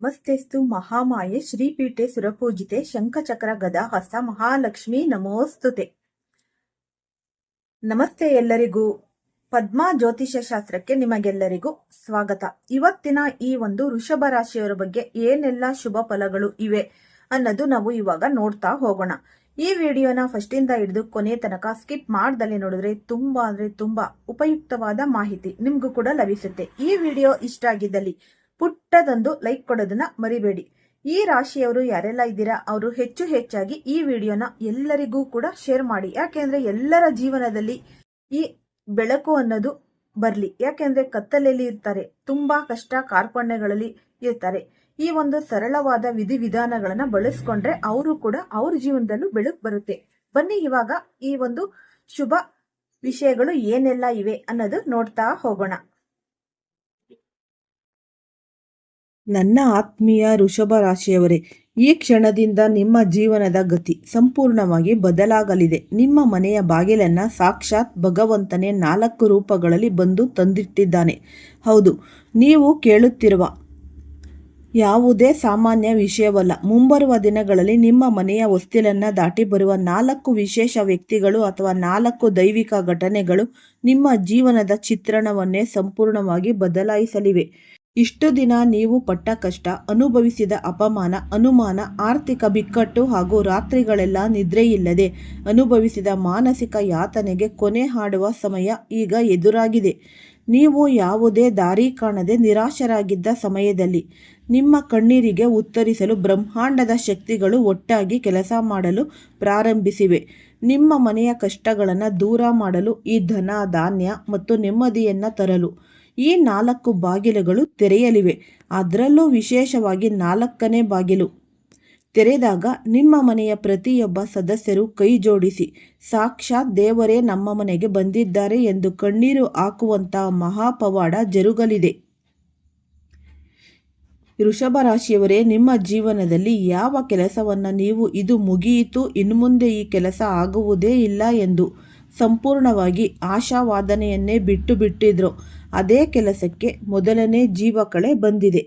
ನಮಸ್ತೆಸ್ತು ಮಹಾಮಾಯೆ ಶ್ರೀಪೀಠೆ ಸುರಪೂಜಿತೆ ಶಂಖಚಕ್ರ ಗದಾ ಹಸ್ತ ಮಹಾಲಕ್ಷ್ಮಿ ನಮೋಸ್ತುತೆ. ನಮಸ್ತೆ ಎಲ್ಲರಿಗೂ. ಪದ್ಮಾ ಜ್ಯೋತಿಷ್ಯ ಶಾಸ್ತ್ರಕ್ಕೆ ನಿಮಗೆಲ್ಲರಿಗೂ ಸ್ವಾಗತ. ಇವತ್ತಿನ ಈ ಒಂದು ವೃಷಭ ರಾಶಿಯವರ ಬಗ್ಗೆ ಏನೆಲ್ಲ ಶುಭ ಫಲಗಳು ಇವೆ ಅನ್ನೋದು ನಾವು ಇವಾಗ ನೋಡ್ತಾ ಹೋಗೋಣ. ಈ ವಿಡಿಯೋನ ಫಸ್ಟ್ ಇಂದ ಹಿಡಿದು ಕೊನೆ ತನಕ ಸ್ಕಿಪ್ ಮಾಡ್ದಲೆ ನೋಡಿದ್ರೆ ತುಂಬಾ ಉಪಯುಕ್ತವಾದ ಮಾಹಿತಿ ನಿಮ್ಗೂ ಕೂಡ ಲಭಿಸುತ್ತೆ. ಈ ವಿಡಿಯೋ ಇಷ್ಟ ಆಗಿದ್ದಲ್ಲಿ ಪುಟ್ಟದೊಂದು ಲೈಕ್ ಕೊಡೋದನ್ನ ಮರಿಬೇಡಿ. ಈ ರಾಶಿಯವರು ಯಾರೆಲ್ಲ ಇದ್ದೀರಾ ಅವರು ಹೆಚ್ಚಾಗಿ ಈ ವಿಡಿಯೋನ ಎಲ್ಲರಿಗೂ ಕೂಡ ಶೇರ್ ಮಾಡಿ. ಯಾಕೆಂದ್ರೆ ಎಲ್ಲರ ಜೀವನದಲ್ಲಿ ಈ ಬೆಳಕು ಅನ್ನೋದು ಬರ್ಲಿ. ಯಾಕೆಂದ್ರೆ ಕತ್ತಲೆಯಲ್ಲಿ ಇರ್ತಾರೆ, ತುಂಬಾ ಕಷ್ಟ ಕಾರ್ಪಣ್ಯಗಳಲ್ಲಿ ಇರ್ತಾರೆ. ಈ ಒಂದು ಸರಳವಾದ ವಿಧಿವಿಧಾನಗಳನ್ನ ಬಳಸ್ಕೊಂಡ್ರೆ ಅವರು ಕೂಡ ಅವ್ರ ಜೀವನದಲ್ಲೂ ಬೆಳಕು ಬರುತ್ತೆ. ಬನ್ನಿ ಇವಾಗ ಈ ಒಂದು ಶುಭ ವಿಷಯಗಳು ಏನೆಲ್ಲ ಇವೆ ಅನ್ನೋದು ನೋಡ್ತಾ ಹೋಗೋಣ. ನನ್ನ ಆತ್ಮೀಯ ವೃಷಭ ರಾಶಿಯವರೇ, ಈ ಕ್ಷಣದಿಂದ ನಿಮ್ಮ ಜೀವನದ ಗತಿ ಸಂಪೂರ್ಣವಾಗಿ ಬದಲಾಗಲಿದೆ. ನಿಮ್ಮ ಮನೆಯ ಬಾಗಿಲನ್ನ ಸಾಕ್ಷಾತ್ ಭಗವಂತನೇ 4 ರೂಪಗಳಲ್ಲಿ ಬಂದು ತಂದಿಟ್ಟಿದ್ದಾನೆ. ಹೌದು, ನೀವು ಕೇಳುತ್ತಿರುವ ಯಾವುದೇ ಸಾಮಾನ್ಯ ವಿಷಯವಲ್ಲ. ಮುಂಬರುವ ದಿನಗಳಲ್ಲಿ ನಿಮ್ಮ ಮನೆಯ ಹೊಸ್ತಿಲನ್ನ ದಾಟಿ ಬರುವ 4 ವಿಶೇಷ ವ್ಯಕ್ತಿಗಳು ಅಥವಾ 4 ದೈವಿಕ ಘಟನೆಗಳು ನಿಮ್ಮ ಜೀವನದ ಚಿತ್ರಣವನ್ನೇ ಸಂಪೂರ್ಣವಾಗಿ ಬದಲಾಯಿಸಲಿವೆ. ಇಷ್ಟು ದಿನ ನೀವು ಪಟ್ಟ ಕಷ್ಟ, ಅನುಭವಿಸಿದ ಅಪಮಾನ, ಅನುಮಾನ, ಆರ್ಥಿಕ ಬಿಕ್ಕಟ್ಟು ಹಾಗೂ ರಾತ್ರಿಗಳೆಲ್ಲ ನಿದ್ರೆಯಿಲ್ಲದೆ ಅನುಭವಿಸಿದ ಮಾನಸಿಕ ಯಾತನೆಗೆ ಕೊನೆ ಹಾಡುವ ಸಮಯ ಈಗ ಎದುರಾಗಿದೆ. ನೀವು ಯಾವುದೇ ದಾರಿ ಕಾಣದೆ ನಿರಾಶರಾಗಿದ್ದ ಸಮಯದಲ್ಲಿ ನಿಮ್ಮ ಕಣ್ಣೀರಿಗೆ ಉತ್ತರಿಸಲು ಬ್ರಹ್ಮಾಂಡದ ಶಕ್ತಿಗಳು ಒಟ್ಟಾಗಿ ಕೆಲಸ ಮಾಡಲು ಪ್ರಾರಂಭಿಸಿವೆ. ನಿಮ್ಮ ಮನೆಯ ಕಷ್ಟಗಳನ್ನು ದೂರ ಮಾಡಲು, ಈ ಧನ, ಧಾನ್ಯ ಮತ್ತು ನೆಮ್ಮದಿಯನ್ನು ತರಲು ಈ 4 ಬಾಗಿಲುಗಳು ತೆರೆಯಲಿವೆ. ಅದರಲ್ಲೂ ವಿಶೇಷವಾಗಿ 4ನೇ ಬಾಗಿಲು ತೆರೆದಾಗ ನಿಮ್ಮ ಮನೆಯ ಪ್ರತಿಯೊಬ್ಬ ಸದಸ್ಯರು ಕೈ ಜೋಡಿಸಿ ಸಾಕ್ಷಾತ್ ದೇವರೇ ನಮ್ಮ ಮನೆಗೆ ಬಂದಿದ್ದಾರೆ ಎಂದು ಕಣ್ಣೀರು ಹಾಕುವಂತಹ ಮಹಾಪವಾಡ ಜರುಗಲಿದೆ. ವೃಷಭ ರಾಶಿಯವರೇ, ನಿಮ್ಮ ಜೀವನದಲ್ಲಿ ಯಾವ ಕೆಲಸವನ್ನು ನೀವು ಇದು ಮುಗಿಯಿತು, ಇನ್ನು ಮುಂದೆ ಈ ಕೆಲಸ ಆಗುವುದೇ ಇಲ್ಲ ಎಂದು ಸಂಪೂರ್ಣವಾಗಿ ಆಶಾವಾದನೆಯನ್ನೇ ಬಿಟ್ಟಿದ್ರೋ ಅದೇ ಕೆಲಸಕ್ಕೆ ಮೊದಲನೇ ಜೀವಕಳೆ ಬಂದಿದೆ.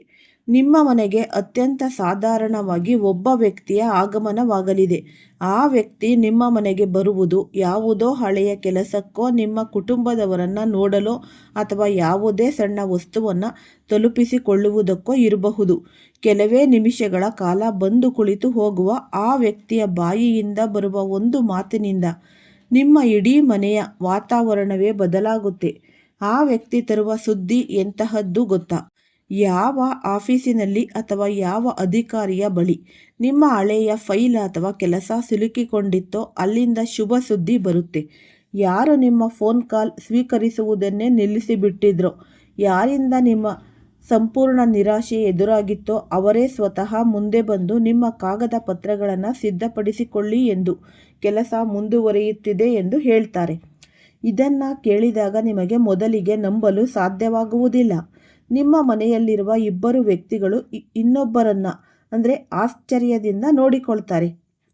ನಿಮ್ಮ ಮನೆಗೆ ಅತ್ಯಂತ ಸಾಧಾರಣವಾಗಿ ಒಬ್ಬ ವ್ಯಕ್ತಿಯ ಆಗಮನವಾಗಲಿದೆ. ಆ ವ್ಯಕ್ತಿ ನಿಮ್ಮ ಮನೆಗೆ ಬರುವುದು ಯಾವುದೋ ಹಳೆಯ ಕೆಲಸಕ್ಕೋ, ನಿಮ್ಮ ಕುಟುಂಬದವರನ್ನ ನೋಡಲೋ ಅಥವಾ ಯಾವುದೇ ಸಣ್ಣ ವಸ್ತುವನ್ನು ತಲುಪಿಸಿಕೊಳ್ಳುವುದಕ್ಕೋ ಇರಬಹುದು. ಕೆಲವೇ ನಿಮಿಷಗಳ ಕಾಲ ಬಂದು ಕುಳಿತು ಹೋಗುವ ಆ ವ್ಯಕ್ತಿಯ ಬಾಯಿಯಿಂದ ಬರುವ ಒಂದು ಮಾತಿನಿಂದ ನಿಮ್ಮ ಇಡೀ ಮನೆಯ ವಾತಾವರಣವೇ ಬದಲಾಗುತ್ತೆ. ಆ ವ್ಯಕ್ತಿ ತರುವ ಸುದ್ದಿ ಎಂತಹದ್ದು ಗೊತ್ತಾ? ಯಾವ ಆಫೀಸಿನಲ್ಲಿ ಅಥವಾ ಯಾವ ಅಧಿಕಾರಿಯ ಬಳಿ ನಿಮ್ಮ ಹಳೆಯ ಫೈಲ್ ಅಥವಾ ಕೆಲಸ ಸಿಲುಕಿಕೊಂಡಿತ್ತೋ ಅಲ್ಲಿಂದ ಶುಭ ಸುದ್ದಿ ಬರುತ್ತೆ. ಯಾರು ನಿಮ್ಮ ಫೋನ್ ಕಾಲ್ ಸ್ವೀಕರಿಸುವುದನ್ನೇ ನಿಲ್ಲಿಸಿಬಿಟ್ಟಿದ್ರೋ, ಯಾರಿಂದ ನಿಮ್ಮ ಸಂಪೂರ್ಣ ನಿರಾಶೆ ಎದುರಾಗಿತ್ತೋ ಅವರೇ ಸ್ವತಃ ಮುಂದೆ ಬಂದು ನಿಮ್ಮ ಕಾಗದ ಪತ್ರಗಳನ್ನು ಸಿದ್ಧಪಡಿಸಿಕೊಳ್ಳಿ ಎಂದು ಕೆಲಸ ಮುಂದುವರಿಯುತ್ತಿದೆ ಎಂದು ಹೇಳ್ತಾರೆ. ಇದನ್ನು ಕೇಳಿದಾಗ ನಿಮಗೆ ಮೊದಲಿಗೆ ನಂಬಲು ಸಾಧ್ಯವಾಗುವುದಿಲ್ಲ. ನಿಮ್ಮ ಮನೆಯಲ್ಲಿರುವ ಇಬ್ಬರು ವ್ಯಕ್ತಿಗಳು ಇನ್ನೊಬ್ಬರನ್ನ ಆಶ್ಚರ್ಯದಿಂದ ನೋಡಿಕೊಳ್ತಾರೆ.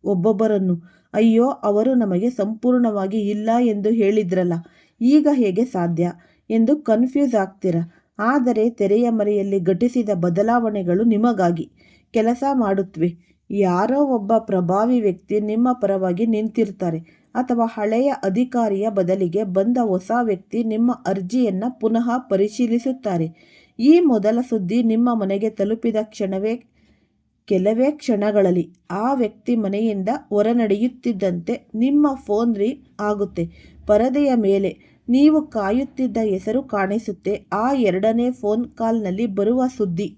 ಒಬ್ಬೊಬ್ಬರನ್ನು, ಅಯ್ಯೋ, ಅವರು ನಮಗೆ ಸಂಪೂರ್ಣವಾಗಿ ಇಲ್ಲ ಎಂದು ಹೇಳಿದ್ರಲ್ಲ, ಈಗ ಹೇಗೆ ಸಾಧ್ಯ ಎಂದು ಕನ್ಫ್ಯೂಸ್ ಆಗ್ತೀರ. ಆದರೆ ತೆರೆಯ ಮರೆಯಲ್ಲಿ ಘಟಿಸಿದ ಬದಲಾವಣೆಗಳು ನಿಮಗಾಗಿ ಕೆಲಸ ಮಾಡುತ್ತವೆ. ಯಾರೋ ಒಬ್ಬ ಪ್ರಭಾವಿ ವ್ಯಕ್ತಿ ನಿಮ್ಮ ಪರವಾಗಿ ನಿಂತಿರ್ತಾರೆ, ಅಥವಾ ಹಳೆಯ ಅಧಿಕಾರಿಯ ಬದಲಿಗೆ ಬಂದ ಹೊಸ ವ್ಯಕ್ತಿ ನಿಮ್ಮ ಅರ್ಜಿಯನ್ನು ಪುನಃ ಪರಿಶೀಲಿಸುತ್ತಾರೆ. ಈ ಮೊದಲ ಸುದ್ದಿ ನಿಮ್ಮ ಮನೆಗೆ ತಲುಪಿದ ಕೆಲವೇ ಕ್ಷಣಗಳಲ್ಲಿ ಆ ವ್ಯಕ್ತಿ ಮನೆಯಿಂದ ಹೊರನಡೆಯುತ್ತಿದ್ದಂತೆ ನಿಮ್ಮ ಫೋನ್ ರಿಂಗ್ ಆಗುತ್ತೆ. ಪರದೆಯ ಮೇಲೆ ನೀವು ಕಾಯುತ್ತಿದ್ದ ಹೆಸರು ಕಾಣಿಸುತ್ತೆ. ಆ 2ನೇ ಫೋನ್ ಕಾಲ್ನಲ್ಲಿ ಬರುವ ಸುದ್ದಿ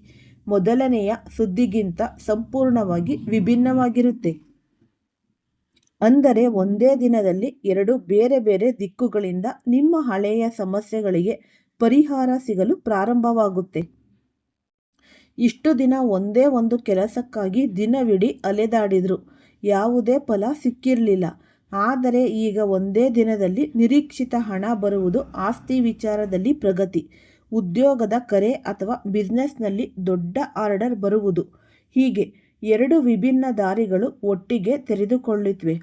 ಮೊದಲನೆಯ ಸುದ್ದಿಗಿಂತ ಸಂಪೂರ್ಣವಾಗಿ ವಿಭಿನ್ನವಾಗಿರುತ್ತೆ. ಅಂದರೆ ಒಂದೇ ದಿನದಲ್ಲಿ 2 ಬೇರೆ ಬೇರೆ ದಿಕ್ಕುಗಳಿಂದ ನಿಮ್ಮ ಹಳೆಯ ಸಮಸ್ಯೆಗಳಿಗೆ ಪರಿಹಾರ ಸಿಗಲು ಪ್ರಾರಂಭವಾಗುತ್ತೆ. ಇಷ್ಟು ದಿನ ಒಂದೇ ಒಂದು ಕೆಲಸಕ್ಕಾಗಿ ದಿನವಿಡೀ ಅಲೆದಾಡಿದ್ರು, ಯಾವುದೇ ಫಲ ಸಿಕ್ಕಿರಲಿಲ್ಲ. ಆದರೆ ಈಗ ಒಂದೇ ದಿನದಲ್ಲಿ ನಿರೀಕ್ಷಿತ ಹಣ ಬರುವುದು, ಆಸ್ತಿ ವಿಚಾರದಲ್ಲಿ ಪ್ರಗತಿ, ಉದ್ಯೋಗದ ಕರೆ ಅಥವಾ ಬಿಸ್ನೆಸ್ನಲ್ಲಿ ದೊಡ್ಡ ಆರ್ಡರ್ ಬರುವುದು, ಹೀಗೆ 2 ವಿಭಿನ್ನ ದಾರಿಗಳು ಒಟ್ಟಿಗೆ ತೆರೆದುಕೊಳ್ಳುತ್ತವೆ.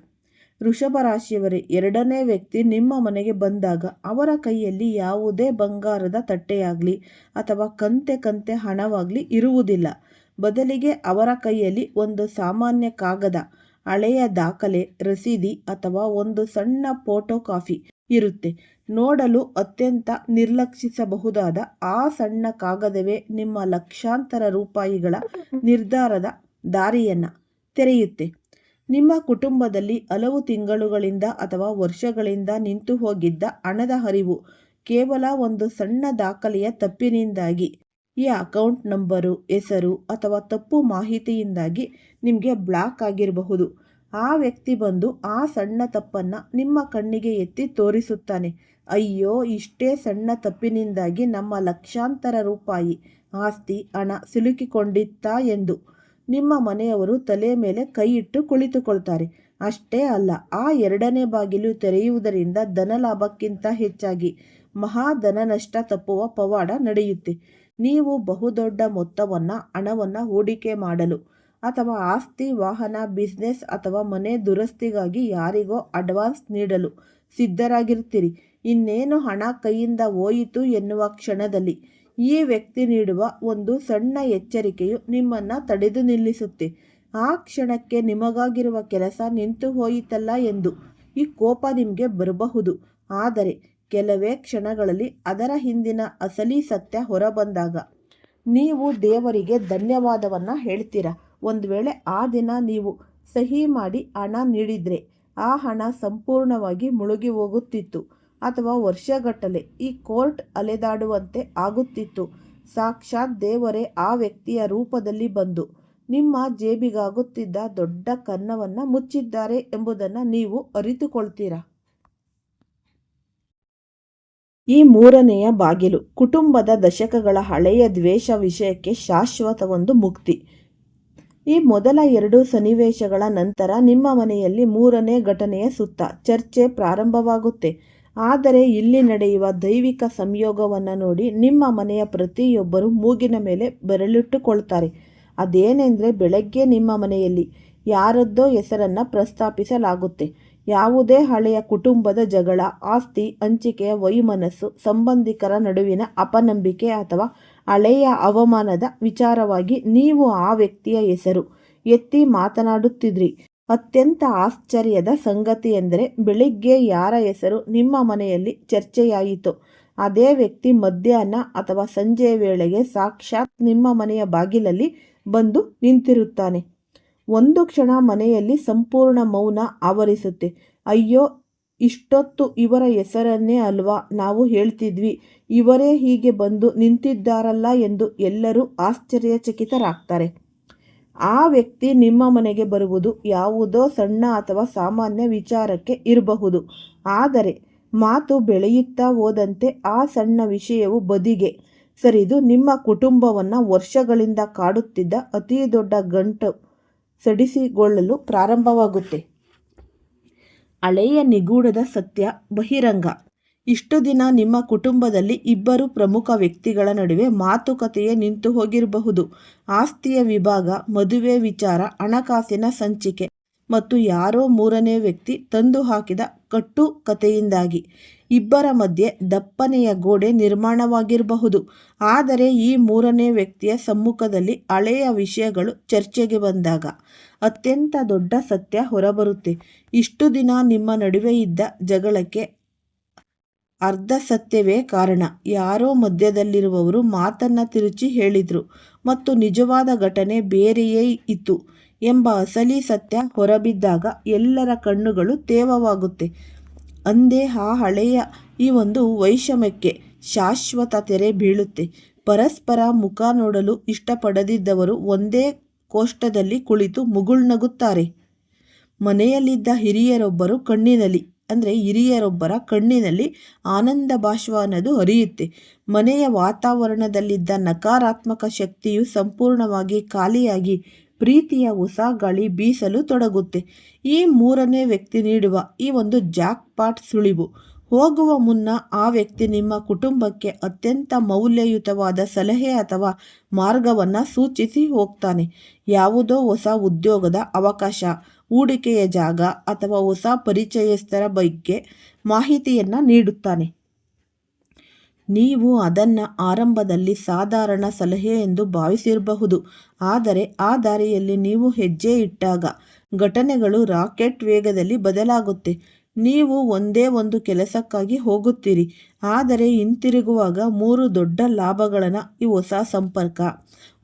ವೃಷಭ ರಾಶಿಯವರೇ, 2ನೇ ವ್ಯಕ್ತಿ ನಿಮ್ಮ ಮನೆಗೆ ಬಂದಾಗ ಅವರ ಕೈಯಲ್ಲಿ ಯಾವುದೇ ಬಂಗಾರದ ತಟ್ಟೆಯಾಗಲಿ ಅಥವಾ ಕಂತೆ ಹಣವಾಗಲಿ ಇರುವುದಿಲ್ಲ. ಬದಲಿಗೆ ಅವರ ಕೈಯಲ್ಲಿ ಒಂದು ಸಾಮಾನ್ಯ ಕಾಗದ, ಹಳೆಯ ದಾಖಲೆ, ರಸೀದಿ ಅಥವಾ ಒಂದು ಸಣ್ಣ ಫೋಟೋ ಕಾಪಿ ಇರುತ್ತೆ. ನೋಡಲು ಅತ್ಯಂತ ನಿರ್ಲಕ್ಷಿಸಬಹುದಾದ ಆ ಸಣ್ಣ ಕಾಗದವೇ ನಿಮ್ಮ ಲಕ್ಷಾಂತರ ರೂಪಾಯಿಗಳ ನಿರ್ಧಾರದ ದಾರಿಯನ್ನು ತೆರೆಯುತ್ತೆ. ನಿಮ್ಮ ಕುಟುಂಬದಲ್ಲಿ ಹಲವು ತಿಂಗಳುಗಳಿಂದ ಅಥವಾ ವರ್ಷಗಳಿಂದ ನಿಂತು ಹೋಗಿದ್ದ ಹಣದ ಹರಿವು ಕೇವಲ ಒಂದು ಸಣ್ಣ ದಾಖಲೆಯ ತಪ್ಪಿನಿಂದಾಗಿ, ಈ ಅಕೌಂಟ್ ನಂಬರು, ಹೆಸರು ಅಥವಾ ತಪ್ಪು ಮಾಹಿತಿಯಿಂದಾಗಿ ನಿಮಗೆ ಬ್ಲಾಕ್ ಆಗಿರಬಹುದು. ಆ ವ್ಯಕ್ತಿ ಬಂದು ಆ ಸಣ್ಣ ತಪ್ಪನ್ನು ನಿಮ್ಮ ಕಣ್ಣಿಗೆ ಎತ್ತಿ ತೋರಿಸುತ್ತಾನೆ. ಅಯ್ಯೋ, ಇಷ್ಟೇ ಸಣ್ಣ ತಪ್ಪಿನಿಂದಾಗಿ ನಮ್ಮ ಲಕ್ಷಾಂತರ ರೂಪಾಯಿ ಆಸ್ತಿ, ಹಣ ಸಿಲುಕಿಕೊಂಡಿತ್ತಾ ಎಂದು ನಿಮ್ಮ ಮನೆಯವರು ತಲೆ ಮೇಲೆ ಕೈ ಇಟ್ಟು ಕುಳಿತುಕೊಳ್ತಾರೆ. ಅಷ್ಟೇ ಅಲ್ಲ, ಆ ಎರಡನೇ ಬಾಗಿಲು ತೆರೆಯುವುದರಿಂದ ಧನಲಾಭಕ್ಕಿಂತ ಹೆಚ್ಚಾಗಿ ಮಹಾಧನ ನಷ್ಟ ತಪ್ಪುವ ಪವಾಡ ನಡೆಯುತ್ತೆ. ನೀವು ಬಹುದೊಡ್ಡ ಮೊತ್ತವನ್ನು ಹಣವನ್ನು ಹೂಡಿಕೆ ಮಾಡಲು ಅಥವಾ ಆಸ್ತಿ, ವಾಹನ, ಬಿಸ್ನೆಸ್ ಅಥವಾ ಮನೆ ದುರಸ್ತಿಗಾಗಿ ಯಾರಿಗೋ ಅಡ್ವಾನ್ಸ್ ನೀಡಲು ಸಿದ್ಧರಾಗಿರ್ತೀರಿ. ಇನ್ನೇನು ಹಣ ಕೈಯಿಂದ ಹೋಯಿತು ಎನ್ನುವ ಕ್ಷಣದಲ್ಲಿ ಈ ವ್ಯಕ್ತಿ ನೀಡುವ ಒಂದು ಸಣ್ಣ ಎಚ್ಚರಿಕೆಯು ನಿಮ್ಮನ್ನು ತಡೆದು ನಿಲ್ಲಿಸುತ್ತೆ. ಆ ಕ್ಷಣಕ್ಕೆ ನಿಮಗಾಗಿರುವ ಕೆಲಸ ನಿಂತು ಹೋಯಿತಲ್ಲ ಎಂದು ಈ ಕೋಪ ನಿಮಗೆ ಬರಬಹುದು. ಆದರೆ ಕೆಲವೇ ಕ್ಷಣಗಳಲ್ಲಿ ಅದರ ಹಿಂದಿನ ಅಸಲಿ ಸತ್ಯ ಹೊರಬಂದಾಗ ನೀವು ದೇವರಿಗೆ ಧನ್ಯವಾದವನ್ನು ಹೇಳ್ತೀರಾ. ಒಂದು ವೇಳೆ ಆ ದಿನ ನೀವು ಸಹಿ ಮಾಡಿ ಹಣ ನೀಡಿದರೆ ಆ ಹಣ ಸಂಪೂರ್ಣವಾಗಿ ಮುಳುಗಿ ಹೋಗುತ್ತಿತ್ತು ಅಥವಾ ವರ್ಷಗಟ್ಟಲೆ ಈ ಕೋರ್ಟ್ ಅಲೆದಾಡುವಂತೆ ಆಗುತ್ತಿತ್ತು. ಸಾಕ್ಷಾತ್ ದೇವರೇ ಆ ವ್ಯಕ್ತಿಯ ರೂಪದಲ್ಲಿ ಬಂದು ನಿಮ್ಮ ಜೇಬಿಗಾಗುತ್ತಿದ್ದ ದೊಡ್ಡ ಕನ್ನವನ್ನು ಮುಚ್ಚಿದ್ದಾರೆ ಎಂಬುದನ್ನು ನೀವು ಅರಿತುಕೊಳ್ತೀರಾ. ಈ ಮೂರನೆಯ ಬಾಗಿಲು ಕುಟುಂಬದ ದಶಕಗಳ ಹಳೆಯ ದ್ವೇಷ ವಿಷಯಕ್ಕೆ ಶಾಶ್ವತ ಒಂದು ಮುಕ್ತಿ. ಈ ಮೊದಲ 2 ಸನ್ನಿವೇಶಗಳ ನಂತರ ನಿಮ್ಮ ಮನೆಯಲ್ಲಿ ಮೂರನೇ ಘಟನೆಯ ಸುತ್ತ ಚರ್ಚೆ ಪ್ರಾರಂಭವಾಗುತ್ತೆ. ಆದರೆ ಇಲ್ಲಿ ನಡೆಯುವ ದೈವಿಕ ಸಂಯೋಗವನ್ನು ನೋಡಿ ನಿಮ್ಮ ಮನೆಯ ಪ್ರತಿಯೊಬ್ಬರು ಮೂಗಿನ ಮೇಲೆ ಬೆರಳಿಟ್ಟುಕೊಳ್ತಾರೆ. ಅದೇನೆಂದರೆ, ಬೆಳಗ್ಗೆ ನಿಮ್ಮ ಮನೆಯಲ್ಲಿ ಯಾರದ್ದೋ ಹೆಸರನ್ನು ಪ್ರಸ್ತಾಪಿಸಲಾಗುತ್ತೆ. ಯಾವುದೇ ಹಳೆಯ ಕುಟುಂಬದ ಜಗಳ, ಆಸ್ತಿ ಹಂಚಿಕೆಯ ವೈಮನಸ್ಸು, ಸಂಬಂಧಿಕರ ನಡುವಿನ ಅಪನಂಬಿಕೆ ಅಥವಾ ಹಳೆಯ ಅವಮಾನದ ವಿಚಾರವಾಗಿ ನೀವು ಆ ವ್ಯಕ್ತಿಯ ಹೆಸರು ಎತ್ತಿ ಮಾತನಾಡುತ್ತಿದ್ರಿ. ಅತ್ಯಂತ ಆಶ್ಚರ್ಯದ ಸಂಗತಿಯೆಂದರೆ, ಬೆಳಿಗ್ಗೆ ಯಾರ ಹೆಸರು ನಿಮ್ಮ ಮನೆಯಲ್ಲಿ ಚರ್ಚೆಯಾಯಿತೋ ಅದೇ ವ್ಯಕ್ತಿ ಮಧ್ಯಾಹ್ನ ಅಥವಾ ಸಂಜೆಯ ವೇಳೆಗೆ ಸಾಕ್ಷಾತ್ ನಿಮ್ಮ ಮನೆಯ ಬಾಗಿಲಲ್ಲಿ ಬಂದು ನಿಂತಿರುತ್ತಾನೆ. ಒಂದು ಕ್ಷಣ ಮನೆಯಲ್ಲಿ ಸಂಪೂರ್ಣ ಮೌನ ಆವರಿಸುತ್ತೆ. ಅಯ್ಯೋ, ಇಷ್ಟೊತ್ತು ಇವರ ಹೆಸರನ್ನೇ ಅಲ್ವಾ ನಾವು ಹೇಳ್ತಿದ್ವಿ, ಇವರೇ ಹೀಗೆ ಬಂದು ನಿಂತಿದ್ದಾರಲ್ಲ ಎಂದು ಎಲ್ಲರೂ ಆಶ್ಚರ್ಯಚಕಿತರಾಗ್ತಾರೆ. ಆ ವ್ಯಕ್ತಿ ನಿಮ್ಮ ಮನೆಗೆ ಬರುವುದು ಯಾವುದೋ ಸಣ್ಣ ಅಥವಾ ಸಾಮಾನ್ಯ ವಿಚಾರಕ್ಕೆ ಇರಬಹುದು. ಆದರೆ ಮಾತು ಬೆಳೆಯುತ್ತಾ ಹೋದಂತೆ ಆ ಸಣ್ಣ ವಿಷಯವು ಬದಿಗೆ ಸರಿದು ನಿಮ್ಮ ಕುಟುಂಬವನ್ನು ವರ್ಷಗಳಿಂದ ಕಾಡುತ್ತಿದ್ದ ಅತಿ ದೊಡ್ಡ ಗಂಟು ಸಡಿಸಿಕೊಳ್ಳಲು ಪ್ರಾರಂಭವಾಗುತ್ತೆ. ಹಳೆಯ ನಿಗೂಢದ ಸತ್ಯ ಬಹಿರಂಗ. ಇಷ್ಟು ದಿನ ನಿಮ್ಮ ಕುಟುಂಬದಲ್ಲಿ ಇಬ್ಬರು ಪ್ರಮುಖ ವ್ಯಕ್ತಿಗಳ ನಡುವೆ ಮಾತುಕತೆಯೇ ನಿಂತು ಹೋಗಿರಬಹುದು. ಆಸ್ತಿಯ ವಿಭಾಗ, ಮದುವೆ ವಿಚಾರ, ಹಣಕಾಸಿನ ಸಂಚಿಕೆ ಮತ್ತು ಯಾರೋ ಮೂರನೇ ವ್ಯಕ್ತಿ ತಂದು ಹಾಕಿದ ಕಟ್ಟು ಕಥೆಯಿಂದಾಗಿ ಇಬ್ಬರ ಮಧ್ಯೆ ದಪ್ಪನೆಯ ಗೋಡೆ ನಿರ್ಮಾಣವಾಗಿರಬಹುದು. ಆದರೆ ಈ ಮೂರನೇ ವ್ಯಕ್ತಿಯ ಸಮ್ಮುಖದಲ್ಲಿ ಹಳೆಯ ವಿಷಯಗಳು ಚರ್ಚೆಗೆ ಬಂದಾಗ ಅತ್ಯಂತ ದೊಡ್ಡ ಸತ್ಯ ಹೊರಬರುತ್ತೆ. ಇಷ್ಟು ದಿನ ನಿಮ್ಮ ನಡುವೆ ಇದ್ದ ಜಗಳಕ್ಕೆ ಅರ್ಧ ಸತ್ಯವೇ ಕಾರಣ. ಯಾರೋ ಮಧ್ಯದಲ್ಲಿರುವವರು ಮಾತನ್ನು ತಿರುಚಿ ಹೇಳಿದರು ಮತ್ತು ನಿಜವಾದ ಘಟನೆ ಬೇರೆಯೇ ಇತ್ತು ಎಂಬ ಅಸಲಿ ಸತ್ಯ ಹೊರಬಿದ್ದಾಗ ಎಲ್ಲರ ಕಣ್ಣುಗಳು ತೇವವಾಗುತ್ತೆ. ಅಂದೇ ಆ ಹಳೆಯ ಈ ಒಂದು ವೈಷಮ್ಯಕ್ಕೆ ಶಾಶ್ವತ ತೆರೆ ಬೀಳುತ್ತೆ. ಪರಸ್ಪರ ಮುಖ ನೋಡಲು ಇಷ್ಟಪಡದಿದ್ದವರು ಒಂದೇ ಕೋಷ್ಟದಲ್ಲಿ ಕುಳಿತು ಮುಗುಳ್ನಗುತ್ತಾರೆ. ಮನೆಯಲ್ಲಿದ್ದ ಹಿರಿಯರೊಬ್ಬರ ಕಣ್ಣಿನಲ್ಲಿ ಆನಂದ ಬಾಷ್ಪ ಅನ್ನೋದು ಹರಿಯುತ್ತೆ. ಮನೆಯ ವಾತಾವರಣದಲ್ಲಿದ್ದ ನಕಾರಾತ್ಮಕ ಶಕ್ತಿಯು ಸಂಪೂರ್ಣವಾಗಿ ಖಾಲಿಯಾಗಿ ಪ್ರೀತಿಯ ಹೊಸ ಗಾಳಿ ಬೀಸಲು ತೊಡಗುತ್ತೆ. ಈ ಮೂರನೇ ವ್ಯಕ್ತಿ ನೀಡುವ ಈ ಒಂದು ಜಾಕ್ಪಾಟ್ ಸುಳಿವು ಹೋಗುವ ಮುನ್ನ ಆ ವ್ಯಕ್ತಿ ನಿಮ್ಮ ಕುಟುಂಬಕ್ಕೆ ಅತ್ಯಂತ ಮೌಲ್ಯಯುತವಾದ ಸಲಹೆ ಅಥವಾ ಮಾರ್ಗವನ್ನು ಸೂಚಿಸಿ ಹೋಗ್ತಾನೆ. ಯಾವುದೋ ಹೊಸ ಉದ್ಯೋಗದ ಅವಕಾಶ, ಹೂಡಿಕೆಯ ಜಾಗ ಅಥವಾ ಹೊಸ ಪರಿಚಯಸ್ಥರ ಬಗ್ಗೆ ಮಾಹಿತಿಯನ್ನು ನೀಡುತ್ತಾನೆ. ನೀವು ಅದನ್ನು ಆರಂಭದಲ್ಲಿ ಸಾಧಾರಣ ಸಲಹೆ ಎಂದು ಭಾವಿಸಿರಬಹುದು, ಆದರೆ ಆ ದಾರಿಯಲ್ಲಿ ನೀವು ಹೆಜ್ಜೆ ಇಟ್ಟಾಗ ಘಟನೆಗಳು ರಾಕೆಟ್ ವೇಗದಲ್ಲಿ ಬದಲಾಗುತ್ತೆ. ನೀವು ಒಂದೇ ಒಂದು ಕೆಲಸಕ್ಕಾಗಿ ಹೋಗುತ್ತೀರಿ, ಆದರೆ ಹಿಂತಿರುಗುವಾಗ 3 ದೊಡ್ಡ ಲಾಭಗಳನ್ನು, ಈ ಹೊಸ ಸಂಪರ್ಕ,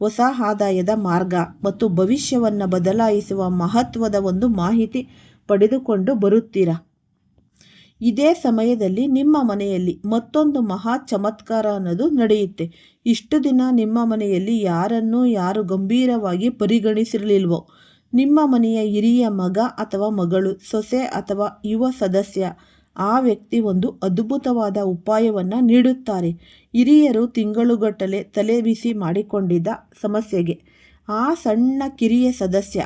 ಹೊಸ ಆದಾಯದ ಮಾರ್ಗ ಮತ್ತು ಭವಿಷ್ಯವನ್ನು ಬದಲಾಯಿಸುವ ಮಹತ್ವದ ಒಂದು ಮಾಹಿತಿ ಪಡೆದುಕೊಂಡು ಬರುತ್ತೀರಾ. ಇದೇ ಸಮಯದಲ್ಲಿ ನಿಮ್ಮ ಮನೆಯಲ್ಲಿ ಮತ್ತೊಂದು ಮಹಾ ಚಮತ್ಕಾರ ಅನ್ನೋದು ನಡೆಯುತ್ತೆ. ಇಷ್ಟು ದಿನ ನಿಮ್ಮ ಮನೆಯಲ್ಲಿ ಯಾರು ಗಂಭೀರವಾಗಿ ಪರಿಗಣಿಸಿರಲಿಲ್ವೋ, ನಿಮ್ಮ ಮನೆಯ ಹಿರಿಯ ಮಗ ಅಥವಾ ಮಗಳು, ಸೊಸೆ ಅಥವಾ ಯುವ ಸದಸ್ಯ, ಆ ವ್ಯಕ್ತಿ ಒಂದು ಅದ್ಭುತವಾದ ಉಪಾಯವನ್ನು ನೀಡುತ್ತಾರೆ. ಹಿರಿಯರು ತಿಂಗಳುಗಟ್ಟಲೆ ತಲೆಬಿಸಿ ಮಾಡಿಕೊಂಡಿದ್ದ ಸಮಸ್ಯೆಗೆ ಆ ಸಣ್ಣ ಕಿರಿಯ ಸದಸ್ಯ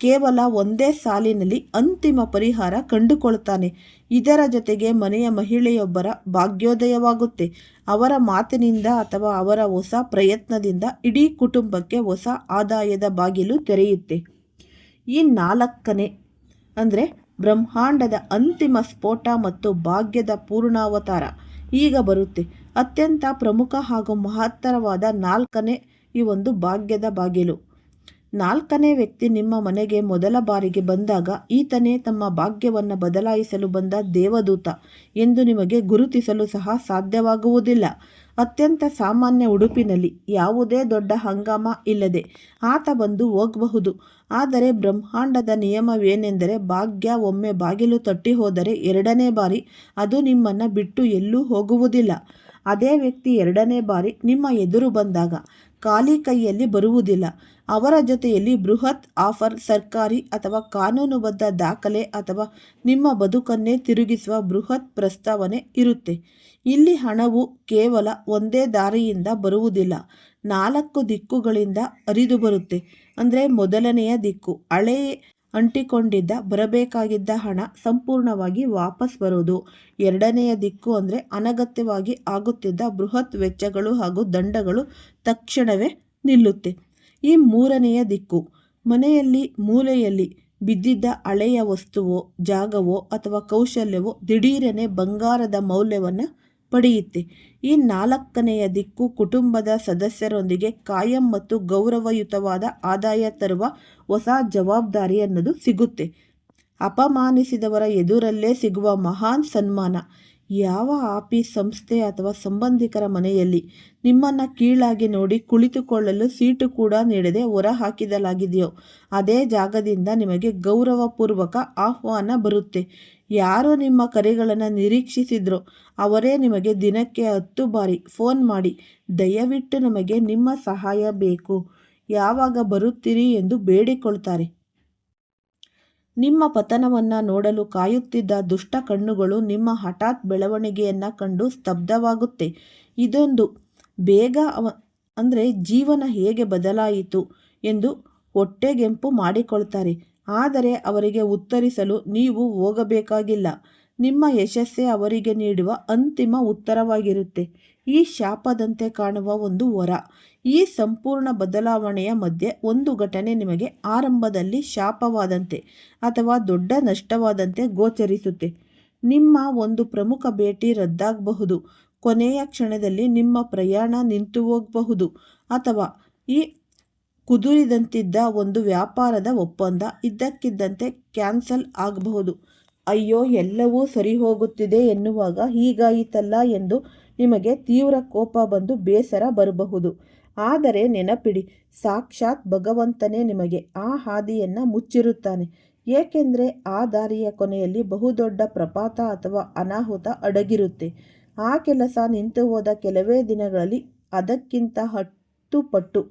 ಕೇವಲ ಒಂದೇ ಸಾಲಿನಲ್ಲಿ ಅಂತಿಮ ಪರಿಹಾರ ಕಂಡುಕೊಳ್ತಾನೆ. ಇದರ ಜೊತೆಗೆ ಮನೆಯ ಮಹಿಳೆಯೊಬ್ಬರ ಭಾಗ್ಯೋದಯವಾಗುತ್ತೆ. ಅವರ ಮಾತಿನಿಂದ ಅಥವಾ ಅವರ ಹೊಸ ಪ್ರಯತ್ನದಿಂದ ಇಡೀ ಕುಟುಂಬಕ್ಕೆ ಹೊಸ ಆದಾಯದ ಬಾಗಿಲು ತೆರೆಯುತ್ತೆ. ಈ 4ನೇ ಅಂದರೆ ಬ್ರಹ್ಮಾಂಡದ ಅಂತಿಮ ಸ್ಫೋಟ ಮತ್ತು ಭಾಗ್ಯದ ಪೂರ್ಣಾವತಾರ ಈಗ ಬರುತ್ತೆ. ಅತ್ಯಂತ ಪ್ರಮುಖ ಹಾಗೂ ಮಹತ್ತರವಾದ 4ನೇ ಈ ಒಂದು ಭಾಗ್ಯದ ಬಾಗಿಲು. 4ನೇ ವ್ಯಕ್ತಿ ನಿಮ್ಮ ಮನೆಗೆ ಮೊದಲ ಬಾರಿಗೆ ಬಂದಾಗ ಈತನೇ ತಮ್ಮ ಭಾಗ್ಯವನ್ನು ಬದಲಾಯಿಸಲು ಬಂದ ದೇವದೂತ ಎಂದು ನಿಮಗೆ ಗುರುತಿಸಲು ಸಹ ಸಾಧ್ಯವಾಗುವುದಿಲ್ಲ. ಅತ್ಯಂತ ಸಾಮಾನ್ಯ ಉಡುಪಿನಲ್ಲಿ, ಯಾವುದೇ ದೊಡ್ಡ ಹಂಗಾಮ ಇಲ್ಲದೆ ಆತ ಬಂದು ಹೋಗಬಹುದು. ಆದರೆ ಬ್ರಹ್ಮಾಂಡದ ನಿಯಮವೇನೆಂದರೆ, ಭಾಗ್ಯ ಒಮ್ಮೆ ಬಾಗಿಲು ತಟ್ಟಿ ಹೋದರೆ 2ನೇ ಬಾರಿ ಅದು ನಿಮ್ಮನ್ನು ಬಿಟ್ಟು ಎಲ್ಲೂ ಹೋಗುವುದಿಲ್ಲ. ಅದೇ ವ್ಯಕ್ತಿ 2ನೇ ಬಾರಿ ನಿಮ್ಮ ಎದುರು ಬಂದಾಗ ಖಾಲಿ ಕೈಯಲ್ಲಿ ಬರುವುದಿಲ್ಲ. ಅವರ ಜೊತೆಯಲ್ಲಿ ಬೃಹತ್ ಆಫರ್, ಸರ್ಕಾರಿ ಅಥವಾ ಕಾನೂನುಬದ್ಧ ದಾಖಲೆ ಅಥವಾ ನಿಮ್ಮ ಬದುಕನ್ನೇ ತಿರುಗಿಸುವ ಬೃಹತ್ ಪ್ರಸ್ತಾವನೆ ಇರುತ್ತೆ. ಇಲ್ಲಿ ಹಣವು ಕೇವಲ ಒಂದೇ ದಾರಿಯಿಂದ ಬರುವುದಿಲ್ಲ, 4 ದಿಕ್ಕುಗಳಿಂದ ಹರಿದು ಬರುತ್ತೆ. ಅಂದರೆ ಮೊದಲನೆಯ ದಿಕ್ಕು, ಹಳೆ ಅಂಟಿಕೊಂಡಿದ್ದ ಬರಬೇಕಾಗಿದ್ದ ಹಣ ಸಂಪೂರ್ಣವಾಗಿ ವಾಪಸ್ ಬರೋದು. 2ನೆಯ ದಿಕ್ಕು ಅಂದರೆ ಅನಗತ್ಯವಾಗಿ ಆಗುತ್ತಿದ್ದ ಬೃಹತ್ ವೆಚ್ಚಗಳು ಹಾಗೂ ದಂಡಗಳು ತಕ್ಷಣವೇ ನಿಲ್ಲುತ್ತೆ. ಈ 3ನೆಯ ದಿಕ್ಕು, ಮನೆಯಲ್ಲಿ ಮೂಲೆಯಲ್ಲಿ ಬಿದ್ದಿದ್ದ ಹಳೆಯ ವಸ್ತುವೋ, ಜಾಗವೋ ಅಥವಾ ಕೌಶಲ್ಯವೋ ದಿಢೀರನೆ ಬಂಗಾರದ ಮೌಲ್ಯವನ್ನು ಪಡೆಯುತ್ತೆ. ಈ 4ನೆಯ ದಿಕ್ಕು, ಕುಟುಂಬದ ಸದಸ್ಯರೊಂದಿಗೆ ಕಾಯಂ ಮತ್ತು ಗೌರವಯುತವಾದ ಆದಾಯ ತರುವ ಹೊಸ ಜವಾಬ್ದಾರಿ ಅನ್ನೋದು ಸಿಗುತ್ತೆ. ಅಪಮಾನಿಸಿದವರ ಎದುರಲ್ಲೇ ಸಿಗುವ ಮಹಾನ್ ಸನ್ಮಾನ. ಯಾವ ಆಫೀಸ್, ಸಂಸ್ಥೆ ಅಥವಾ ಸಂಬಂಧಿಕರ ಮನೆಯಲ್ಲಿ ನಿಮ್ಮನ್ನು ಕೀಳಾಗಿ ನೋಡಿ ಕುಳಿತುಕೊಳ್ಳಲು ಸೀಟು ಕೂಡ ನೀಡದೆ ಹೊರಹಾಕಿದಲಾಗಿದೆಯೋ, ಅದೇ ಜಾಗದಿಂದ ನಿಮಗೆ ಗೌರವಪೂರ್ವಕ ಆಹ್ವಾನ ಬರುತ್ತೆ. ಯಾರು ನಿಮ್ಮ ಕರೆಗಳನ್ನು ನಿರೀಕ್ಷಿಸಿದ್ರೋ ಅವರೇ ನಿಮಗೆ ದಿನಕ್ಕೆ 10 ಬಾರಿ ಫೋನ್ ಮಾಡಿ, ದಯವಿಟ್ಟು ನಮಗೆ ನಿಮ್ಮ ಸಹಾಯ ಬೇಕು, ಯಾವಾಗ ಬರುತ್ತೀರಿ ಎಂದು ಬೇಡಿಕೊಳ್ತಾರೆ. ನಿಮ್ಮ ಪತನವನ್ನು ನೋಡಲು ಕಾಯುತ್ತಿದ್ದ ದುಷ್ಟ ಕಣ್ಣುಗಳು ನಿಮ್ಮ ಹಠಾತ್ ಬೆಳವಣಿಗೆಯನ್ನು ಕಂಡು ಸ್ತಬ್ಧವಾಗುತ್ತೆ. ಇದೊಂದು ಬೇಗ ಅಂದರೆ ಜೀವನ ಹೇಗೆ ಬದಲಾಯಿತು ಎಂದು ಹೊಟ್ಟೆಗೆಂಪು ಮಾಡಿಕೊಳ್ತಾರೆ. ಆದರೆ ಅವರಿಗೆ ಉತ್ತರಿಸಲು ನೀವು ಹೋಗಬೇಕಾಗಿಲ್ಲ. ನಿಮ್ಮ ಯಶಸ್ಸೇ ಅವರಿಗೆ ನೀಡುವ ಅಂತಿಮ ಉತ್ತರವಾಗಿರುತ್ತೆ. ಈ ಶಾಪದಂತೆ ಕಾಣುವ ಒಂದು ವರ. ಈ ಸಂಪೂರ್ಣ ಬದಲಾವಣೆಯ ಮಧ್ಯೆ ಒಂದು ಘಟನೆ ನಿಮಗೆ ಆರಂಭದಲ್ಲಿ ಶಾಪವಾದಂತೆ ಅಥವಾ ದೊಡ್ಡ ನಷ್ಟವಾದಂತೆ ಗೋಚರಿಸುತ್ತೆ. ನಿಮ್ಮ ಒಂದು ಪ್ರಮುಖ ಭೇಟಿ ರದ್ದಾಗಬಹುದು, ಕೊನೆಯ ಕ್ಷಣದಲ್ಲಿ ನಿಮ್ಮ ಪ್ರಯಾಣ ನಿಂತು ಹೋಗಬಹುದು, ಅಥವಾ ಈ ಕುದುರಿದಂತಿದ್ದ ಒಂದು ವ್ಯಾಪಾರದ ಒಪ್ಪಂದ ಇದ್ದಕ್ಕಿದ್ದಂತೆ ಕ್ಯಾನ್ಸಲ್ ಆಗಬಹುದು. ಅಯ್ಯೋ, ಎಲ್ಲವೂ ಸರಿ ಹೋಗುತ್ತಿದೆ ಎನ್ನುವಾಗ ಹೀಗಾಯಿತಲ್ಲ ಎಂದು ನಿಮಗೆ ತೀವ್ರ ಕೋಪ ಬಂದು ಬೇಸರ ಬರಬಹುದು. ಆದರೆ ನೆನಪಿಡಿ, ಸಾಕ್ಷಾತ್ ಭಗವಂತನೇ ನಿಮಗೆ ಆ ಹಾದಿಯನ್ನು ಮುಚ್ಚಿರುತ್ತಾನೆ. ಏಕೆಂದರೆ ಆ ದಾರಿಯ ಕೊನೆಯಲ್ಲಿ ಬಹುದೊಡ್ಡ ಪ್ರಪಾತ ಅಥವಾ ಅನಾಹುತ ಅಡಗಿರುತ್ತೆ. ಆ ಕೆಲಸ ನಿಂತು ಹೋದ ಕೆಲವೇ ದಿನಗಳಲ್ಲಿ ಅದಕ್ಕಿಂತ 10 ಪಟ್ಟು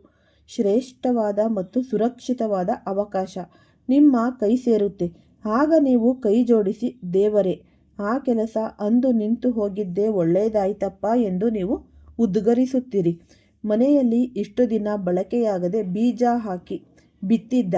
ಶ್ರೇಷ್ಠವಾದ ಮತ್ತು ಸುರಕ್ಷಿತವಾದ ಅವಕಾಶ ನಿಮ್ಮ ಕೈ ಸೇರುತ್ತೆ. ಆಗ ನೀವು ಕೈ ಜೋಡಿಸಿ, ದೇವರೇ, ಆ ಕೆಲಸ ಅಂದು ನಿಂತು ಹೋಗಿದ್ದೇ ಒಳ್ಳೆಯದಾಯ್ತಪ್ಪ ಎಂದು ನೀವು ಉದ್ಗರಿಸುತ್ತೀರಿ. ಮನೆಯಲ್ಲಿ ಇಷ್ಟು ದಿನ ಬಳಕೆಯಾಗದೆ ಬೀಜ ಹಾಕಿ ಬಿತ್ತಿದ್ದ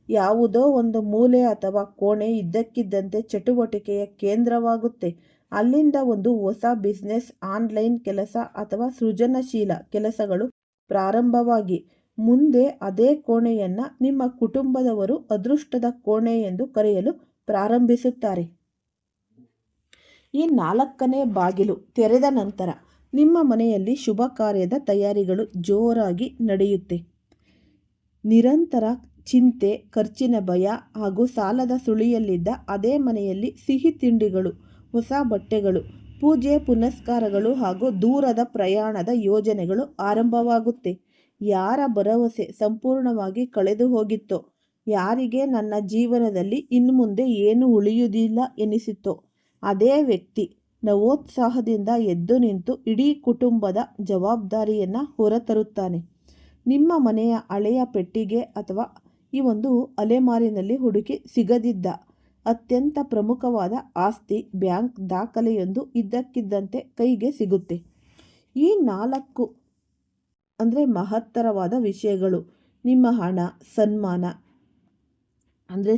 ಯಾವುದೋ ಒಂದು ಮೂಲೆ ಅಥವಾ ಕೋಣೆ ಇದ್ದಕ್ಕಿದ್ದಂತೆ ಚಟುವಟಿಕೆಯ ಕೇಂದ್ರವಾಗುತ್ತೆ. ಅಲ್ಲಿಂದ ಒಂದು ಹೊಸ ಬಿಸ್ನೆಸ್, ಆನ್ಲೈನ್ ಕೆಲಸ ಅಥವಾ ಸೃಜನಶೀಲ ಕೆಲಸಗಳು ಪ್ರಾರಂಭವಾಗಿ ಮುಂದೆ ಅದೇ ಕೋಣೆಯನ್ನು ನಿಮ್ಮ ಕುಟುಂಬದವರು ಅದೃಷ್ಟದ ಕೋಣೆ ಎಂದು ಕರೆಯಲು ಪ್ರಾರಂಭಿಸುತ್ತಾರೆ. ಈ 4ನೇ ಬಾಗಿಲು ತೆರೆದ ನಂತರ ನಿಮ್ಮ ಮನೆಯಲ್ಲಿ ಶುಭ ಕಾರ್ಯದ ತಯಾರಿಗಳು ಜೋರಾಗಿ ನಡೆಯುತ್ತೆ. ನಿರಂತರ ಚಿಂತೆ, ಖರ್ಚಿನ ಭಯ ಹಾಗೂ ಸಾಲದ ಸುಳಿಯಲ್ಲಿದ್ದ ಅದೇ ಮನೆಯಲ್ಲಿ ಸಿಹಿ ತಿಂಡಿಗಳು, ಹೊಸ ಬಟ್ಟೆಗಳು, ಪೂಜೆ ಪುನಸ್ಕಾರಗಳು ಹಾಗೂ ದೂರದ ಪ್ರಯಾಣದ ಯೋಜನೆಗಳು ಆರಂಭವಾಗುತ್ತೆ. ಯಾರ ಭರವಸೆ ಸಂಪೂರ್ಣವಾಗಿ ಕಳೆದು ಹೋಗಿತ್ತೋ, ಯಾರಿಗೆ ನನ್ನ ಜೀವನದಲ್ಲಿ ಇನ್ನು ಮುಂದೆ ಏನು ಉಳಿಯುವುದಿಲ್ಲ ಎನಿಸಿತ್ತೋ, ಅದೇ ವ್ಯಕ್ತಿ ನವೋತ್ಸಾಹದಿಂದ ಎದ್ದು ನಿಂತು ಇಡೀ ಕುಟುಂಬದ ಜವಾಬ್ದಾರಿಯನ್ನು ಹೊರತರುತ್ತಾನೆ. ನಿಮ್ಮ ಮನೆಯ ಹಳೆಯ ಪೆಟ್ಟಿಗೆ ಅಥವಾ ಈ ಒಂದು ಅಲೆಮಾರಿನಲ್ಲಿ ಹುಡುಕಿ ಸಿಗದಿದ್ದ ಅತ್ಯಂತ ಪ್ರಮುಖವಾದ ಆಸ್ತಿ, ಬ್ಯಾಂಕ್ ದಾಖಲೆಯೊಂದು ಇದ್ದಕ್ಕಿದ್ದಂತೆ ಕೈಗೆ ಸಿಗುತ್ತೆ. ಈ 4 ಮಹತ್ತರವಾದ ವಿಷಯಗಳು ನಿಮ್ಮ ಹಣ, ಸನ್ಮಾನ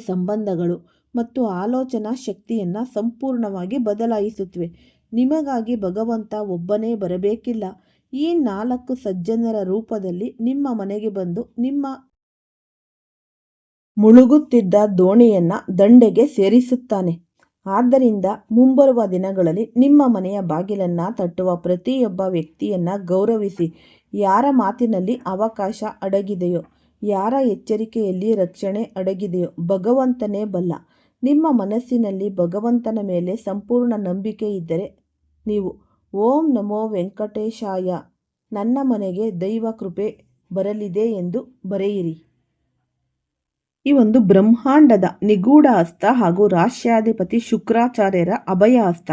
ಸಂಬಂಧಗಳು ಮತ್ತು ಆಲೋಚನಾ ಶಕ್ತಿಯನ್ನು ಸಂಪೂರ್ಣವಾಗಿ ಬದಲಾಯಿಸುತ್ತವೆ. ನಿಮಗಾಗಿ ಭಗವಂತ ಒಬ್ಬನೇ ಬರಬೇಕಿಲ್ಲ. ಈ 4 ಸಜ್ಜನರ ರೂಪದಲ್ಲಿ ನಿಮ್ಮ ಮನೆಗೆ ಬಂದು ನಿಮ್ಮ ಮುಳುಗುತ್ತಿದ್ದ ದೋಣಿಯನ್ನು ದಂಡೆಗೆ ಸೇರಿಸುತ್ತಾನೆ. ಆದ್ದರಿಂದ ಮುಂಬರುವ ದಿನಗಳಲ್ಲಿ ನಿಮ್ಮ ಮನೆಯ ಬಾಗಿಲನ್ನು ತಟ್ಟುವ ಪ್ರತಿಯೊಬ್ಬ ವ್ಯಕ್ತಿಯನ್ನು ಗೌರವಿಸಿ. ಯಾರ ಮಾತಿನಲ್ಲಿ ಅವಕಾಶ ಅಡಗಿದೆಯೋ, ಯಾರ ಎಚ್ಚರಿಕೆಯಲ್ಲಿ ರಕ್ಷಣೆ ಅಡಗಿದೆಯೋ ಭಗವಂತನೇ ಬಲ್ಲ. ನಿಮ್ಮ ಮನಸ್ಸಿನಲ್ಲಿ ಭಗವಂತನ ಮೇಲೆ ಸಂಪೂರ್ಣ ನಂಬಿಕೆ ಇದ್ದರೆ ನೀವು ಓಂ ನಮೋ ವೆಂಕಟೇಶಾಯ, ನನ್ನ ಮನೆಗೆ ದೈವ ಕೃಪೆ ಬರಲಿದೆ ಎಂದು ಬರೆಯಿರಿ. ಈ ಒಂದು ಬ್ರಹ್ಮಾಂಡದ ನಿಗೂಢ ಹಸ್ತ ಹಾಗೂ ರಾಶ್ಯಾಧಿಪತಿ ಶುಕ್ರಾಚಾರ್ಯರ ಅಭಯ ಹಸ್ತ,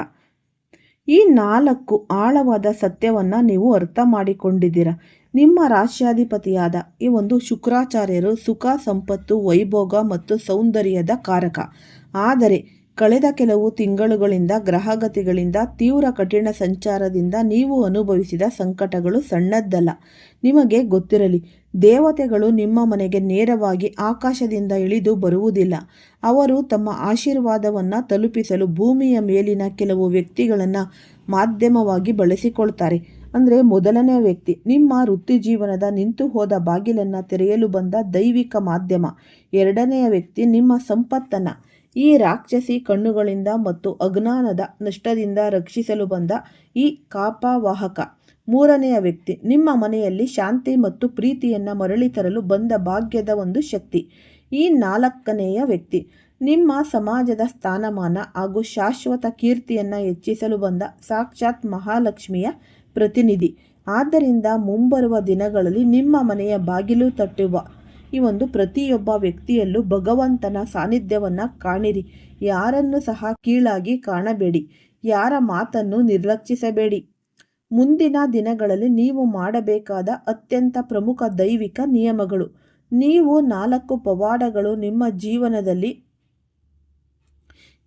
ಈ 4 ಆಳವಾದ ಸತ್ಯವನ್ನು ನೀವು ಅರ್ಥ ಮಾಡಿಕೊಂಡಿದ್ದೀರಾ. ನಿಮ್ಮ ರಾಶ್ಯಾಧಿಪತಿಯಾದ ಈ ಒಂದು ಶುಕ್ರಾಚಾರ್ಯರು ಸುಖ, ಸಂಪತ್ತು, ವೈಭೋಗ ಮತ್ತು ಸೌಂದರ್ಯದ ಕಾರಕ. ಆದರೆ ಕಳೆದ ಕೆಲವು ತಿಂಗಳುಗಳಿಂದ ಗ್ರಹಗತಿಗಳಿಂದ ತೀವ್ರ ಕಠಿಣ ಸಂಚಾರದಿಂದ ನೀವು ಅನುಭವಿಸಿದ ಸಂಕಟಗಳು ಸಣ್ಣದ್ದಲ್ಲ. ನಿಮಗೆ ಗೊತ್ತಿರಲಿ, ದೇವತೆಗಳು ನಿಮ್ಮ ಮನೆಗೆ ನೇರವಾಗಿ ಆಕಾಶದಿಂದ ಇಳಿದು ಬರುವುದಿಲ್ಲ. ಅವರು ತಮ್ಮ ಆಶೀರ್ವಾದವನ್ನು ತಲುಪಿಸಲು ಭೂಮಿಯ ಮೇಲಿನ ಕೆಲವು ವ್ಯಕ್ತಿಗಳನ್ನು ಮಾಧ್ಯಮವಾಗಿ ಬಳಸಿಕೊಳ್ತಾರೆ. ಮೊದಲನೇ ವ್ಯಕ್ತಿ ನಿಮ್ಮ ವೃತ್ತಿ ಜೀವನದ ನಿಂತು ಹೋದ ಬಾಗಿಲನ್ನು ತೆರೆಯಲು ಬಂದ ದೈವಿಕ ಮಾಧ್ಯಮ. ಎರಡನೆಯ ವ್ಯಕ್ತಿ ನಿಮ್ಮ ಸಂಪತ್ತನ್ನು ಈ ರಾಕ್ಷಸಿ ಕಣ್ಣುಗಳಿಂದ ಮತ್ತು ಅಜ್ಞಾನದ ನಷ್ಟದಿಂದ ರಕ್ಷಿಸಲು ಬಂದ ಈ ಕಾಪವಾಹಕ. ಮೂರನೆಯ ವ್ಯಕ್ತಿ ನಿಮ್ಮ ಮನೆಯಲ್ಲಿ ಶಾಂತಿ ಮತ್ತು ಪ್ರೀತಿಯನ್ನು ಮರಳಿ ತರಲು ಬಂದ ಭಾಗ್ಯದ ಒಂದು ಶಕ್ತಿ. ಈ 4ನೆಯ ವ್ಯಕ್ತಿ ನಿಮ್ಮ ಸಮಾಜದ ಸ್ಥಾನಮಾನ ಹಾಗೂ ಶಾಶ್ವತ ಕೀರ್ತಿಯನ್ನು ಹೆಚ್ಚಿಸಲು ಬಂದ ಸಾಕ್ಷಾತ್ ಮಹಾಲಕ್ಷ್ಮಿಯ ಪ್ರತಿನಿಧಿ. ಆದ್ದರಿಂದ ಮುಂಬರುವ ದಿನಗಳಲ್ಲಿ ನಿಮ್ಮ ಮನೆಯ ಬಾಗಿಲು ತಟ್ಟುವ ಈ ಒಂದು ಪ್ರತಿಯೊಬ್ಬ ವ್ಯಕ್ತಿಯಲ್ಲೂ ಭಗವಂತನ ಸಾನ್ನಿಧ್ಯವನ್ನು ಕಾಣಿರಿ. ಯಾರನ್ನು ಸಹ ಕೀಳಾಗಿ ಕಾಣಬೇಡಿ, ಯಾರ ಮಾತನ್ನು ನಿರ್ಲಕ್ಷಿಸಬೇಡಿ. ಮುಂದಿನ ದಿನಗಳಲ್ಲಿ ನೀವು ಮಾಡಬೇಕಾದ ಅತ್ಯಂತ ಪ್ರಮುಖ ದೈವಿಕ ನಿಯಮಗಳು. ನೀವು 4 ಪವಾಡಗಳು ನಿಮ್ಮ ಜೀವನದಲ್ಲಿ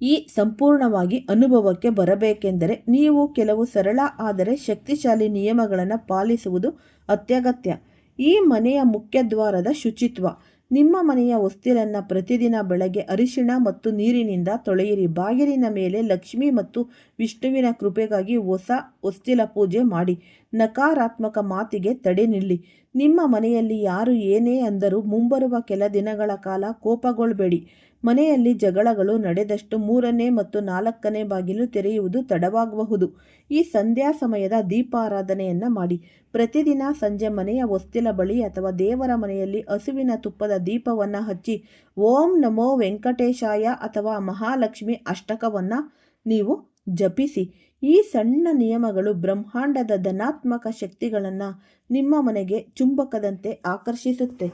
ಈ ಸಂಪೂರ್ಣವಾಗಿ ಅನುಭವಕ್ಕೆ ಬರಬೇಕೆಂದರೆ ನೀವು ಕೆಲವು ಸರಳ ಆದರೆ ಶಕ್ತಿಶಾಲಿ ನಿಯಮಗಳನ್ನು ಪಾಲಿಸುವುದು ಅತ್ಯಗತ್ಯ. ಈ ಮನೆಯ ಮುಖ್ಯದ್ವಾರದ ಶುಚಿತ್ವ. ನಿಮ್ಮ ಮನೆಯ ಹೊಸ್ತಿಲನ್ನು ಪ್ರತಿದಿನ ಬೆಳಗ್ಗೆ ಅರಿಶಿಣ ಮತ್ತು ನೀರಿನಿಂದ ತೊಳೆಯಿರಿ. ಬಾಗಿಲಿನ ಮೇಲೆ ಲಕ್ಷ್ಮಿ ಮತ್ತು ವಿಷ್ಣುವಿನ ಕೃಪೆಗಾಗಿ ಹೊಸ ಹೊಸ್ತಿಲ ಪೂಜೆ ಮಾಡಿ. ನಕಾರಾತ್ಮಕ ಮಾತಿಗೆ ತಡೆ ನಿಲ್ಲಿ. ನಿಮ್ಮ ಮನೆಯಲ್ಲಿ ಯಾರು ಏನೇ ಅಂದರೂ ಮುಂಬರುವ ಕೆಲ ದಿನಗಳ ಕಾಲ ಕೋಪಗೊಳ್ಳಬೇಡಿ. ಮನೆಯಲ್ಲಿ ಜಗಳಗಳು ನಡೆದಷ್ಟು 3ನೇ ಮತ್ತು 4ನೇ ಬಾಗಿಲು ತೆರೆಯುವುದು ತಡವಾಗಬಹುದು. ಈ ಸಂಧ್ಯಾ ಸಮಯದ ದೀಪಾರಾಧನೆಯನ್ನು ಮಾಡಿ. ಪ್ರತಿದಿನ ಸಂಜೆ ಮನೆಯ ಹೊಸ್ತಿಲ ಬಳಿ ಅಥವಾ ದೇವರ ಮನೆಯಲ್ಲಿ ಹಸುವಿನ ತುಪ್ಪದ ದೀಪವನ್ನು ಹಚ್ಚಿ ಓಂ ನಮೋ ವೆಂಕಟೇಶಾಯ ಅಥವಾ ಮಹಾಲಕ್ಷ್ಮಿ ಅಷ್ಟಕವನ್ನು ನೀವು ಜಪಿಸಿ. ಈ ಸಣ್ಣ ನಿಯಮಗಳು ಬ್ರಹ್ಮಾಂಡದ ಧನಾತ್ಮಕ ಶಕ್ತಿಗಳನ್ನು ನಿಮ್ಮ ಮನೆಗೆ ಚುಂಬಕದಂತೆ ಆಕರ್ಷಿಸುತ್ತೆ.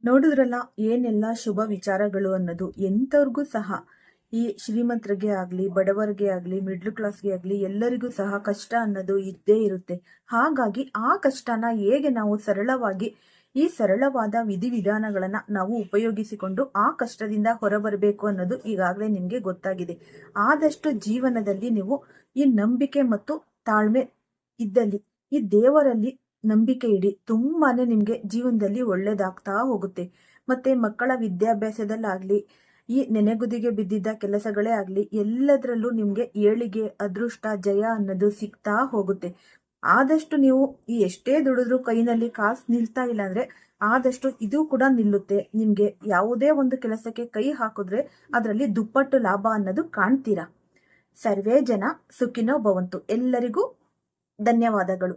ನೋಡಿದ್ರಲ್ಲ ಏನೆಲ್ಲ ಶುಭ ವಿಚಾರಗಳು ಅನ್ನೋದು. ಎಂಥವ್ರಿಗೂ ಸಹ, ಈ ಶ್ರೀಮಂತರಿಗೆ ಆಗಲಿ, ಬಡವರಿಗೆ ಆಗಲಿ, ಮಿಡ್ಲ್ ಕ್ಲಾಸ್ಗೆ ಆಗಲಿ, ಎಲ್ಲರಿಗೂ ಸಹ ಕಷ್ಟ ಅನ್ನೋದು ಇದ್ದೇ ಇರುತ್ತೆ. ಹಾಗಾಗಿ ಆ ಕಷ್ಟನ ಹೇಗೆ ನಾವು ಸರಳವಾಗಿ ಈ ಸರಳವಾದ ವಿಧಿವಿಧಾನಗಳನ್ನು ನಾವು ಉಪಯೋಗಿಸಿಕೊಂಡು ಆ ಕಷ್ಟದಿಂದ ಹೊರಬರಬೇಕು ಅನ್ನೋದು ಈಗಾಗಲೇ ನಿಮಗೆ ಗೊತ್ತಾಗಿದೆ. ಆದಷ್ಟು ಜೀವನದಲ್ಲಿ ನೀವು ಈ ನಂಬಿಕೆ ಮತ್ತು ತಾಳ್ಮೆ ಇದ್ದಲ್ಲಿ, ಈ ದೇವರಲ್ಲಿ ನಂಬಿಕೆ ಇಡಿ. ತುಂಬಾನೇ ನಿಮಗೆ ಜೀವನದಲ್ಲಿ ಒಳ್ಳೇದಾಗ್ತಾ ಹೋಗುತ್ತೆ. ಮತ್ತೆ ಮಕ್ಕಳ ವಿದ್ಯಾಭ್ಯಾಸದಲ್ಲಾಗ್ಲಿ, ಈ ನೆನೆಗುದಿಗೆ ಬಿದ್ದಿದ್ದ ಕೆಲಸಗಳೇ ಆಗಲಿ, ಎಲ್ಲದರಲ್ಲೂ ನಿಮಗೆ ಏಳಿಗೆ, ಅದೃಷ್ಟ, ಜಯ ಅನ್ನೋದು ಸಿಗ್ತಾ ಹೋಗುತ್ತೆ. ಆದಷ್ಟು ನೀವು ಈ ಎಷ್ಟೇ ದುಡಿದ್ರೂ ಕೈನಲ್ಲಿ ಕಾಸು ನಿಲ್ತಾ ಇಲ್ಲ ಅಂದ್ರೆ ಆದಷ್ಟು ಇದು ಕೂಡ ನಿಲ್ಲುತ್ತೆ. ನಿಮ್ಗೆ ಯಾವುದೇ ಒಂದು ಕೆಲಸಕ್ಕೆ ಕೈ ಹಾಕಿದ್ರೆ ಅದರಲ್ಲಿ ದುಪ್ಪಟ್ಟು ಲಾಭ ಅನ್ನೋದು ಕಾಣ್ತೀರಾ. ಸರ್ವೇ ಜನ ಸುಖಿನೋ ಭವಂತು. ಎಲ್ಲರಿಗೂ ಧನ್ಯವಾದಗಳು.